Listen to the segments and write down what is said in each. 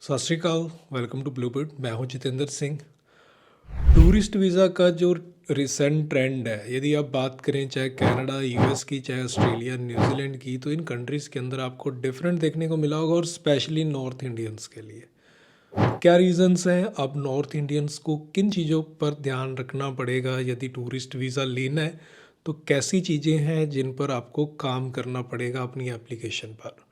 सत Shri Akal. Welcome to Bluebird. मैं हूं जितेंद्र सिंह। टूरिस्ट वीज़ा का जो रिसेंट ट्रेंड है, यदि आप बात करें चाहे कनाडा, यूएस की, चाहे ऑस्ट्रेलिया, न्यूजीलैंड की, तो इन कंट्रीज़ के अंदर आपको डिफरेंट देखने को मिला होगा, और स्पेशली नॉर्थ इंडियंस के लिए क्या रीजंस हैं। अब नॉर्थ इंडियंस को किन चीज़ों पर ध्यान रखना पड़ेगा यदि टूरिस्ट वीज़ा लेना है, तो कैसी चीज़ें हैं जिन पर आपको काम करना पड़ेगा अपनी एप्लीकेशन पर।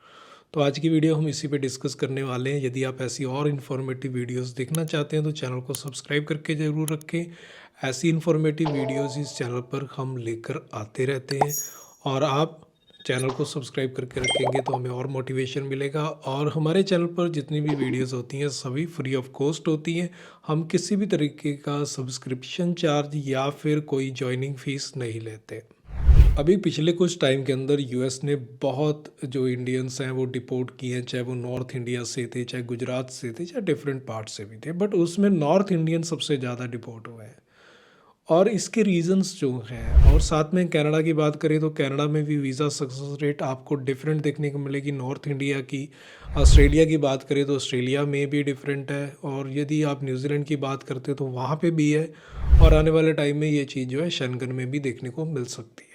तो आज की वीडियो हम इसी पे डिस्कस करने वाले हैं। यदि आप ऐसी और इन्फॉर्मेटिव वीडियोस देखना चाहते हैं तो चैनल को सब्सक्राइब करके ज़रूर रखें। ऐसी इन्फॉर्मेटिव वीडियोस इस चैनल पर हम लेकर आते रहते हैं, और आप चैनल को सब्सक्राइब करके रखेंगे तो हमें और मोटिवेशन मिलेगा। और हमारे चैनल पर जितनी भी वीडियोस होती हैं सभी फ्री ऑफ कॉस्ट होती हैं। हम किसी भी तरीके का सब्सक्रिप्शन चार्ज या फिर कोई ज्वाइनिंग फ़ीस नहीं लेते। अभी पिछले कुछ टाइम के अंदर यूएस ने बहुत जो इंडियंस हैं वो डिपोर्ट किए हैं, चाहे वो नॉर्थ इंडिया से थे, चाहे गुजरात से थे, चाहे डिफरेंट पार्ट से भी थे, बट उसमें नॉर्थ इंडियन सबसे ज़्यादा डिपोर्ट हुए हैं। और इसके रीजंस जो हैं, और साथ में कनाडा की बात करें तो कनाडा में भी वीज़ा सक्सेस रेट आपको डिफरेंट देखने को मिलेगी नॉर्थ इंडिया की। ऑस्ट्रेलिया की बात करें तो ऑस्ट्रेलिया में भी डिफरेंट है, और यदि आप न्यूजीलैंड की बात करते हो तो वहाँ पे भी है। और आने वाले टाइम में ये चीज़ जो है शेंगन में भी देखने को मिल सकती है।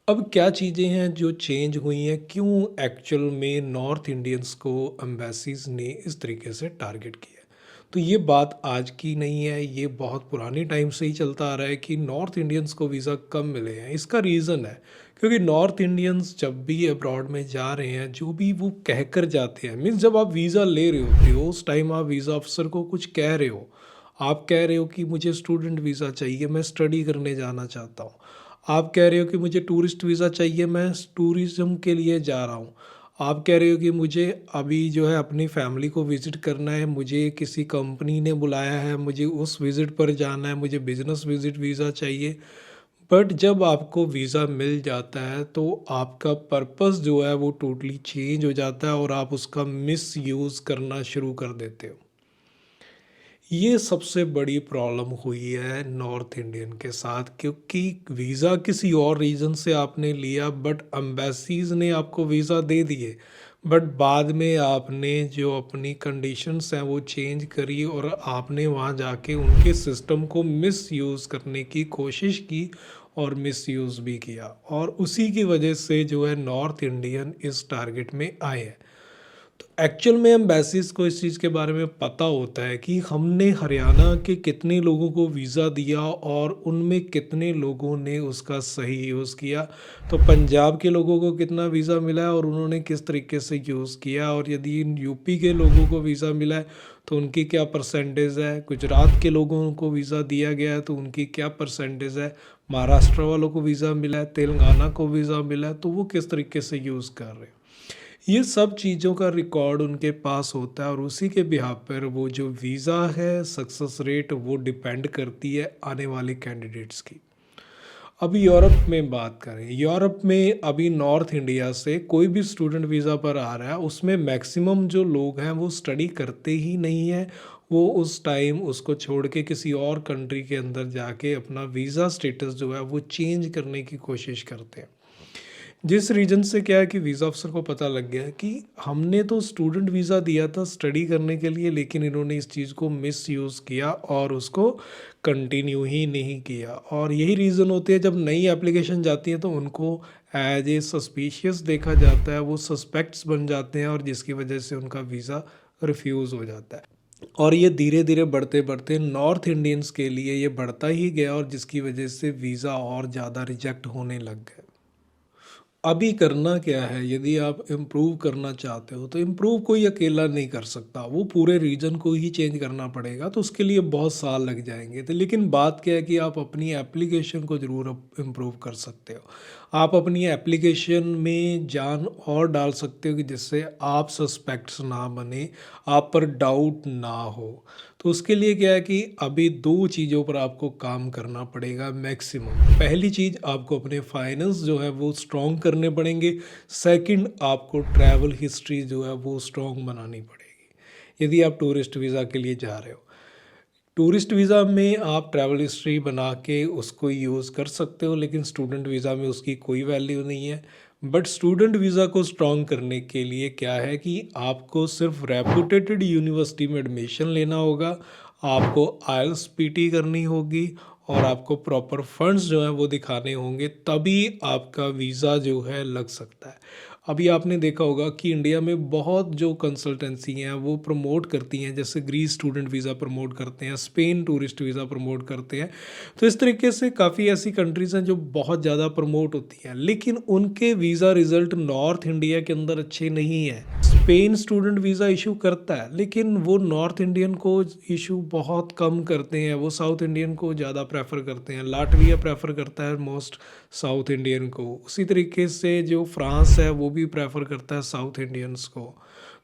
अब क्या चीज़ें हैं जो चेंज हुई हैं, क्यों एक्चुअल में नॉर्थ इंडियंस को एम्बेसीज ने इस तरीके से टारगेट किया। तो ये बात आज की नहीं है, ये बहुत पुरानी टाइम से ही चलता आ रहा है कि नॉर्थ इंडियंस को वीज़ा कम मिले हैं। इसका रीज़न है क्योंकि नॉर्थ इंडियंस जब भी अब्रॉड में जा रहे हैं, जो भी वो कह कर जाते हैं, मीन्स जब आप वीज़ा ले रहे होते हो उस टाइम आप वीज़ा अफसर को कुछ कह रहे हो। आप कह रहे हो कि मुझे स्टूडेंट वीज़ा चाहिए, मैं स्टडी करने जाना चाहता हूँ। आप कह रहे हो कि मुझे टूरिस्ट वीज़ा चाहिए, मैं टूरिज़्म के लिए जा रहा हूँ। आप कह रहे हो कि मुझे अभी जो है अपनी फैमिली को विज़िट करना है, मुझे किसी कंपनी ने बुलाया है, मुझे उस विज़िट पर जाना है, मुझे बिज़नेस विज़िट वीज़ा चाहिए। बट जब आपको वीज़ा मिल जाता है तो आपका पर्पस जो है वो टोटली चेंज हो जाता है, और आप उसका मिसयूज़ करना शुरू कर देते हो। ये सबसे बड़ी प्रॉब्लम हुई है नॉर्थ इंडियन के साथ, क्योंकि वीज़ा किसी और रीज़न से आपने लिया, बट एम्बेसीज ने आपको वीज़ा दे दिए, बट बाद में आपने जो अपनी कंडीशंस हैं वो चेंज करी, और आपने वहाँ जाके उनके सिस्टम को मिसयूज़ करने की कोशिश की और मिसयूज़ भी किया, और उसी की वजह से जो है नॉर्थ इंडियन इस टारगेट में आए हैं। तो एक्चुअल में एम्बेसीज को इस चीज़ के बारे में पता होता है कि हमने हरियाणा के कितने लोगों को वीज़ा दिया और उनमें कितने लोगों ने उसका सही यूज़ किया। तो पंजाब के लोगों को कितना वीज़ा मिला है और उन्होंने किस तरीके से यूज़ किया, और यदि यूपी के लोगों को वीज़ा मिला है तो उनकी क्या परसेंटेज है, गुजरात के लोगों को वीज़ा दिया गया है तो उनकी क्या परसेंटेज है, महाराष्ट्र वालों को वीज़ा मिला है, तेलंगाना को वीज़ा मिला है, तो वो किस तरीके से यूज़ कर रहे हैं। ये सब चीज़ों का रिकॉर्ड उनके पास होता है, और उसी के बिहाफ पर वो जो वीज़ा है सक्सेस रेट वो डिपेंड करती है आने वाले कैंडिडेट्स की। अभी यूरोप में बात करें, यूरोप में अभी नॉर्थ इंडिया से कोई भी स्टूडेंट वीज़ा पर आ रहा है, उसमें मैक्सिमम जो लोग हैं वो स्टडी करते ही नहीं हैं। वो उस टाइम उसको छोड़ के किसी और कंट्री के अंदर जाके अपना वीज़ा स्टेटस जो है वो चेंज करने की कोशिश करते हैं। जिस रीजन से क्या है कि वीज़ा अफसर को पता लग गया कि हमने तो स्टूडेंट वीज़ा दिया था स्टडी करने के लिए, लेकिन इन्होंने इस चीज़ को मिस यूज़ किया और उसको कंटिन्यू ही नहीं किया। और यही रीज़न होते हैं, जब नई एप्लीकेशन जाती है तो उनको एज ए सस्पिशियस देखा जाता है, वो सस्पेक्ट्स बन जाते हैं, और जिसकी वजह से उनका वीज़ा रिफ्यूज़ हो जाता है। और ये धीरे धीरे बढ़ते बढ़ते नॉर्थ इंडियंस के लिए ये बढ़ता ही गया, और जिसकी वजह से वीज़ा और ज़्यादा रिजेक्ट होने लग गए। अभी करना क्या है, यदि आप इम्प्रूव करना चाहते हो तो इम्प्रूव कोई अकेला नहीं कर सकता, वो पूरे रीजन को ही चेंज करना पड़ेगा, तो उसके लिए बहुत साल लग जाएंगे। तो लेकिन बात क्या है कि आप अपनी एप्लीकेशन को ज़रूर इम्प्रूव कर सकते हो। आप अपनी एप्लीकेशन में जान और डाल सकते हो कि जिससे आप सस्पेक्ट्स ना बने, आप पर डाउट ना हो। तो उसके लिए क्या है कि अभी दो चीज़ों पर आपको काम करना पड़ेगा मैक्सिमम। पहली चीज़, आपको अपने फाइनेंस जो है वो स्ट्रॉन्ग करने पड़ेंगे। सेकंड, आपको ट्रैवल हिस्ट्री जो है वो स्ट्रॉन्ग बनानी पड़ेगी यदि आप टूरिस्ट वीज़ा के लिए जा रहे हो। टूरिस्ट वीज़ा में आप ट्रैवल हिस्ट्री बना के उसको यूज़ कर सकते हो, लेकिन स्टूडेंट वीज़ा में उसकी कोई वैल्यू नहीं है। बट स्टूडेंट वीज़ा को स्ट्रॉन्ग करने के लिए क्या है कि आपको सिर्फ रेपुटेटेड यूनिवर्सिटी में एडमिशन लेना होगा, आपको आइल्स पीटी करनी होगी और आपको प्रॉपर फंड्स जो हैं वो दिखाने होंगे, तभी आपका वीज़ा जो है लग सकता है। अभी आपने देखा होगा कि इंडिया में बहुत जो कंसल्टेंसी हैं वो प्रमोट करती हैं, जैसे ग्रीस स्टूडेंट वीज़ा प्रमोट करते हैं, स्पेन टूरिस्ट वीज़ा प्रमोट करते हैं। तो इस तरीके से काफ़ी ऐसी कंट्रीज़ हैं जो बहुत ज़्यादा प्रमोट होती हैं, लेकिन उनके वीज़ा रिज़ल्ट नॉर्थ इंडिया के अंदर अच्छे नहीं हैं। स्पेन स्टूडेंट वीज़ा इशू करता है, लेकिन वो नॉर्थ इंडियन को इशू बहुत कम करते हैं, वो साउथ इंडियन को ज़्यादा प्रेफर करते हैं। लाटविया प्रेफर करता है मोस्ट साउथ इंडियन को। उसी तरीके से जो फ्रांस है वो भी प्रेफर करता है साउथ इंडियंस को।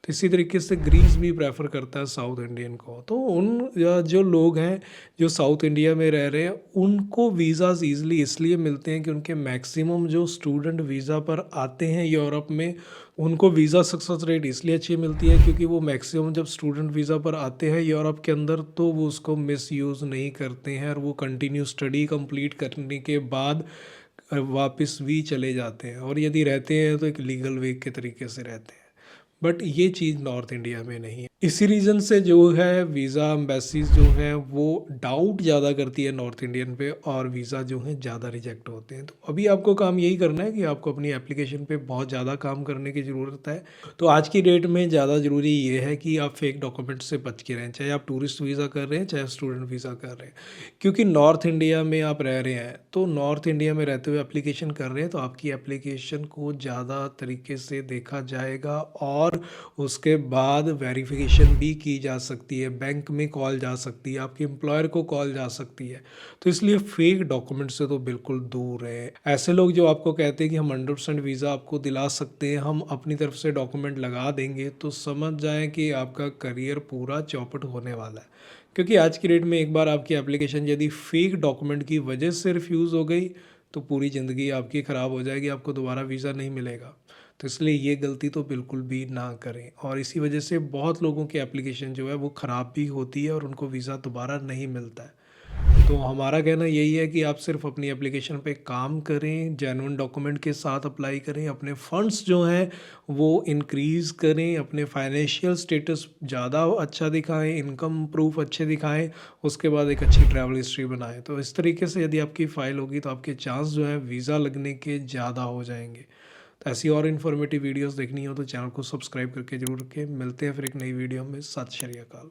तो इसी तरीके से ग्रीस भी प्रेफर करता है साउथ इंडियन को। तो उन जो लोग हैं जो साउथ इंडिया में रह रहे हैं, उनको वीज़ाज़ ईज़िली इसलिए मिलते हैं कि उनके मैक्सिमम जो स्टूडेंट वीज़ा पर आते हैं यूरोप में, उनको वीज़ा सक्सेस रेट इसलिए अच्छी मिलती है क्योंकि वो मैक्सिमम जब स्टूडेंट वीज़ा पर आते हैं यूरोप के अंदर, तो वो उसको मिसयूज़ नहीं करते हैं और वो कंटिन्यू स्टडी कंप्लीट करने के बाद वापस भी चले जाते हैं, और यदि रहते हैं तो एक लीगल वे के तरीके से रहते हैं। बट ये चीज़ नॉर्थ इंडिया में नहीं है। इसी रीज़न से जो है वीज़ा एम्बेसीज जो हैं वो डाउट ज़्यादा करती है नॉर्थ इंडियन पे, और वीज़ा जो हैं ज़्यादा रिजेक्ट होते हैं। तो अभी आपको काम यही करना है कि आपको अपनी एप्लीकेशन पे बहुत ज़्यादा काम करने की ज़रूरत है। तो आज की डेट में ज़्यादा ज़रूरी ये है कि आप फेक डॉक्यूमेंट से बच के रहें, चाहे आप टूरिस्ट वीज़ा कर रहे हैं चाहे स्टूडेंट वीज़ा कर रहे हैं। क्योंकि नॉर्थ इंडिया में आप रह रहे हैं, तो नॉर्थ इंडिया में रहते हुए एप्लीकेशन कर रहे हैं, तो आपकी एप्लीकेशन को ज़्यादा तरीके से देखा जाएगा और उसके बाद वेरिफिकेशन भी की जा सकती है, बैंक में कॉल जा सकती है, आपके एम्प्लॉयर को कॉल जा सकती है। तो इसलिए फेक डॉक्यूमेंट से तो बिल्कुल दूर रहे। ऐसे लोग जो आपको कहते हैं कि हम 100% वीज़ा आपको दिला सकते हैं, हम अपनी तरफ से डॉक्यूमेंट लगा देंगे, तो समझ जाएं कि आपका करियर पूरा चौपट होने वाला है। क्योंकि आज की डेट में एक बार आपकी एप्लीकेशन यदि फेक डॉक्यूमेंट की वजह से रिफ्यूज़ हो गई, तो पूरी ज़िंदगी आपकी ख़राब हो जाएगी, आपको दोबारा वीज़ा नहीं मिलेगा। तो इसलिए ये गलती तो बिल्कुल भी ना करें, और इसी वजह से बहुत लोगों की एप्लीकेशन जो है वो ख़राब भी होती है और उनको वीज़ा दोबारा नहीं मिलता है। तो हमारा कहना यही है कि आप सिर्फ अपनी एप्लीकेशन पे काम करें, जेन्युइन डॉक्यूमेंट के साथ अप्लाई करें, अपने फंड्स जो हैं वो इंक्रीज़ करें, अपने फाइनेंशियल स्टेटस ज़्यादा अच्छा दिखाएं, इनकम प्रूफ अच्छे दिखाएं, उसके बाद एक अच्छी ट्रैवल हिस्ट्री बनाएं। तो इस तरीके से यदि आपकी फ़ाइल होगी तो आपके चांस जो है वीज़ा लगने के ज़्यादा हो जाएंगे। तो ऐसी और इन्फॉर्मेटिव वीडियोस देखनी हो तो चैनल को सब्सक्राइब करके जरूर रखें। मिलते हैं फिर एक नई वीडियो में। सत श्री अकाल।